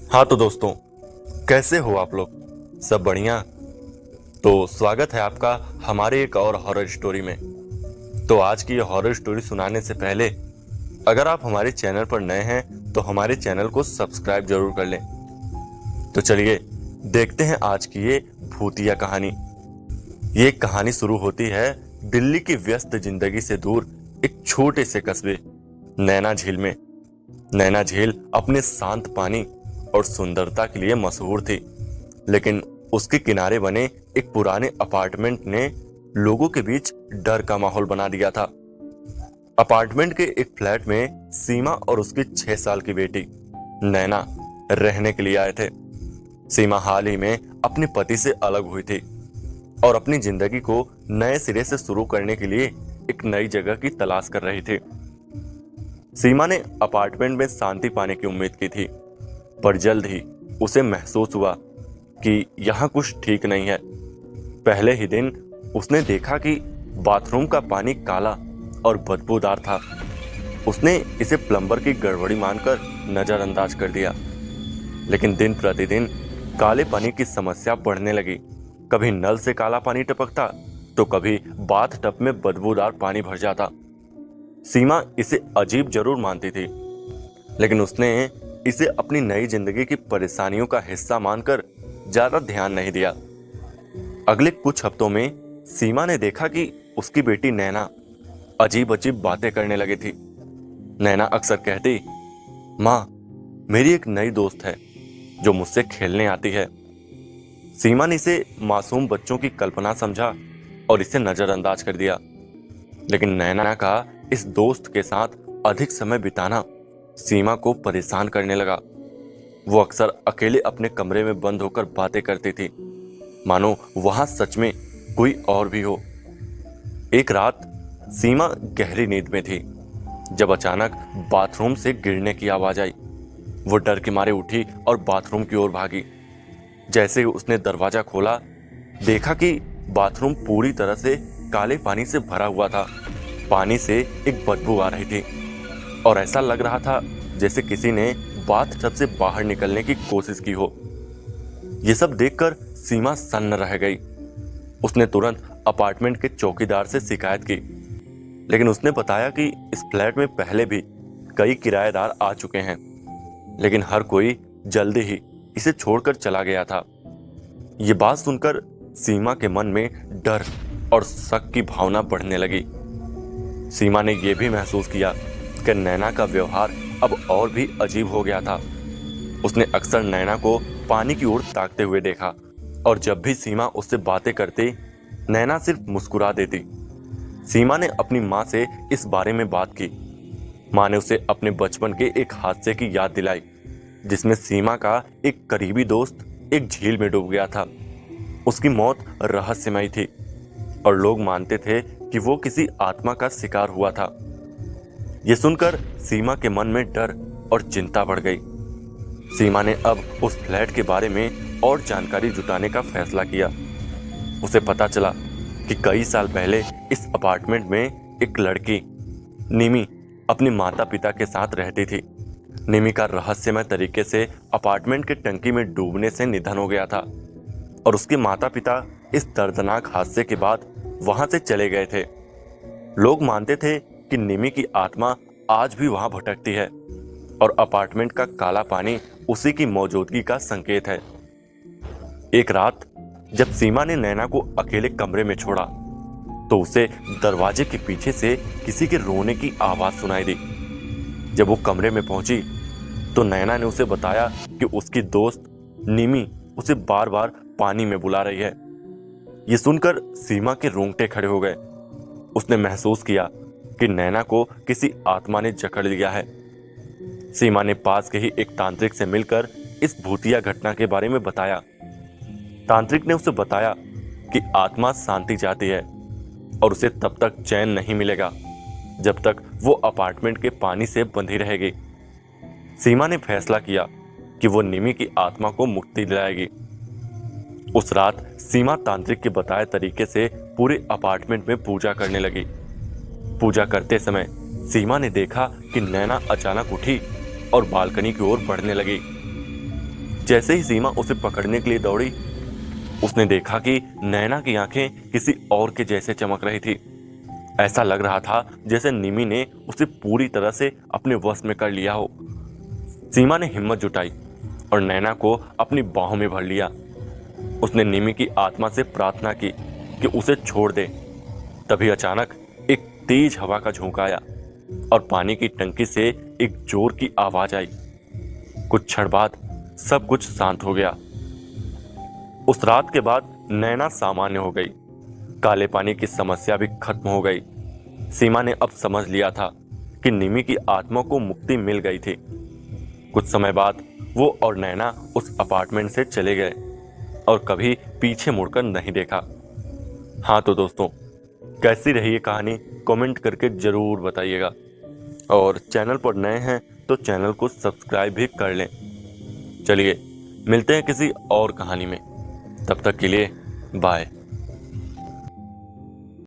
हाँ तो दोस्तों, कैसे हो आप लोग? सब बढ़िया? तो स्वागत है आपका हमारे एक और हॉरर स्टोरी में। तो आज की ये हॉरर स्टोरी सुनाने से पहले अगर आप हमारे चैनल पर नए हैं तो हमारे चैनल को सब्सक्राइब जरूर कर लें। तो चलिए देखते हैं आज की ये भूतिया कहानी। ये कहानी शुरू होती है दिल्ली की व्यस्त जिंदगी से दूर एक छोटे से कस्बे नैना झील में। नैना झील अपने शांत पानी और सुंदरता के लिए मशहूर थी, लेकिन उसके किनारे बने एक पुराने अपार्टमेंट ने लोगों के बीच डर का माहौल बना दिया था। अपार्टमेंट के एक फ्लैट में सीमा और उसकी 6 साल की बेटी नैना रहने के लिए आए थे। सीमा हाल ही में अपने पति से अलग हुई थी और अपनी जिंदगी को नए सिरे से शुरू करने के लिए एक नई जगह की तलाश कर रही थी। सीमा ने अपार्टमेंट में शांति पाने की उम्मीद की थी, पर जल्द ही उसे महसूस हुआ कि यहाँ कुछ ठीक नहीं है। पहले ही दिन उसने देखा कि बाथरूम का पानी काला और बदबूदार था। उसने इसे प्लम्बर की गड़बड़ी मानकर नजरअंदाज कर दिया, लेकिन दिन प्रतिदिन काले पानी की समस्या बढ़ने लगी। कभी नल से काला पानी टपकता तो कभी बाथ टब में बदबूदार पानी भर जाता। सीमा इसे अजीब जरूर मानती थी, लेकिन उसने इसे अपनी नई जिंदगी की परेशानियों का हिस्सा मानकर ज्यादा ध्यान नहीं दिया। अगले कुछ हफ्तों में सीमा ने देखा कि उसकी बेटी नैना अजीब अजीब बातें करने लगी थी। नैना अक्सर कहती, माँ, मेरी एक नई दोस्त है जो मुझसे खेलने आती है। सीमा ने इसे मासूम बच्चों की कल्पना समझा और इसे नजरअंदाज कर दिया, लेकिन नैना का इस दोस्त के साथ अधिक समय बिताना सीमा को परेशान करने लगा। वो अक्सर अकेले अपने कमरे में बंद होकर बातें करती थी, मानो वहां सच में कोई और भी हो। एक रात सीमा गहरी नींद में थी जब अचानक बाथरूम से गिरने की आवाज आई। वो डर के मारे उठी और बाथरूम की ओर भागी। जैसे ही उसने दरवाजा खोला, देखा कि बाथरूम पूरी तरह से काले पानी से भरा हुआ था। पानी से एक बदबू आ रही थी और ऐसा लग रहा था जैसे किसी ने बाथ टब से बाहर निकलने की कोशिश की हो। यह सब देखकर सीमा सन्न रह गई। उसने तुरंत अपार्टमेंट के चौकीदार से शिकायत की, लेकिन उसने बताया कि इस फ्लैट में पहले भी कई किराएदार आ चुके हैं, लेकिन हर कोई जल्दी ही इसे छोड़कर चला गया था। ये बात सुनकर सीमा के मन में डर और शक की भावना बढ़ने लगी। सीमा ने यह भी महसूस किया कि नैना का व्यवहार अब और भी अजीब हो गया था। उसने अक्सर नैना को पानी की ओर ताकते हुए देखा और जब भी सीमा उससे बातें करती, नैना सिर्फ मुस्कुरा देती। सीमा ने अपनी माँ से इस बारे में बात की। माँ ने उसे अपने बचपन के एक हादसे की याद दिलाई, जिसमें सीमा का एक करीबी दोस्त एक झील में डूब गया था। उसकी मौत रहस्यमयी थी और लोग मानते थे कि वो किसी आत्मा का शिकार हुआ था। यह सुनकर सीमा के मन में डर और चिंता बढ़ गई। सीमा ने अब उस फ्लैट के बारे में और जानकारी जुटाने का फैसला किया। उसे पता चला कि कई साल पहले इस अपार्टमेंट में एक लड़की निमी अपने माता पिता के साथ रहती थी। निमी का रहस्यमय तरीके से अपार्टमेंट के टंकी में डूबने से निधन हो गया था और उसके माता पिता इस दर्दनाक हादसे के बाद वहां से चले गए थे। लोग मानते थे कि निमी की आत्मा आज भी वहां भटकती है और अपार्टमेंट का काला पानी उसी की मौजूदगी का संकेत है। एक रात जब सीमा ने नैना को अकेले कमरे में छोड़ा, तो उसे दरवाजे के पीछे से किसी के रोने की आवाज सुनाई दी। जब वो कमरे में पहुंची तो नैना ने उसे बताया कि उसकी दोस्त निमी उसे बार बार पानी में बुला रही है। ये सुनकर सीमा के रोंगटे खड़े हो गए। उसने महसूस किया कि नैना को किसी आत्मा ने जकड़ लिया है। सीमा ने पास के ही एक तांत्रिक से मिलकर इस भूतिया घटना के बारे में बताया। तांत्रिक ने उसे बताया कि आत्मा शांति चाहती है और उसे तब तक चैन नहीं मिलेगा जब तक वो अपार्टमेंट के पानी से बंधी रहेगी। सीमा ने फैसला किया कि वो निमी की आत्मा को मुक्ति दिलाएगी। उस रात सीमा तांत्रिक के बताए तरीके से पूरे अपार्टमेंट में पूजा करने लगी। पूजा करते समय सीमा ने देखा कि नैना अचानक उठी और बालकनी की ओर बढ़ने लगी। जैसे ही सीमा उसे पकड़ने के लिए दौड़ी, उसने देखा कि नैना की आंखें किसी और के जैसे चमक रही थी। ऐसा लग रहा था जैसे निमि ने उसे पूरी तरह से अपने वश में कर लिया हो। सीमा ने हिम्मत जुटाई और नैना को अपनी बाहों में भर लिया। उसने निमि की आत्मा से प्रार्थना की कि उसे छोड़ दे। तभी अचानक एक तेज हवा का झोंका आया और पानी की टंकी से एक जोर की आवाज आई। कुछ क्षण बाद सब कुछ शांत हो गया। उस रात के बाद नैना सामान्य हो गई। काले पानी की समस्या भी खत्म हो गई। सीमा ने अब समझ लिया था कि निमि की आत्मा को मुक्ति मिल गई थी। कुछ समय बाद वो और नैना उस अपार्टमेंट से चले गए और कभी पीछे मुड़कर नहीं देखा। हाँ तो दोस्तों, कैसी रही ये कहानी कमेंट करके जरूर बताइएगा, और चैनल पर नए हैं तो चैनल को सब्सक्राइब भी कर लें। चलिए मिलते हैं किसी और कहानी में, तब तक के लिए बाय।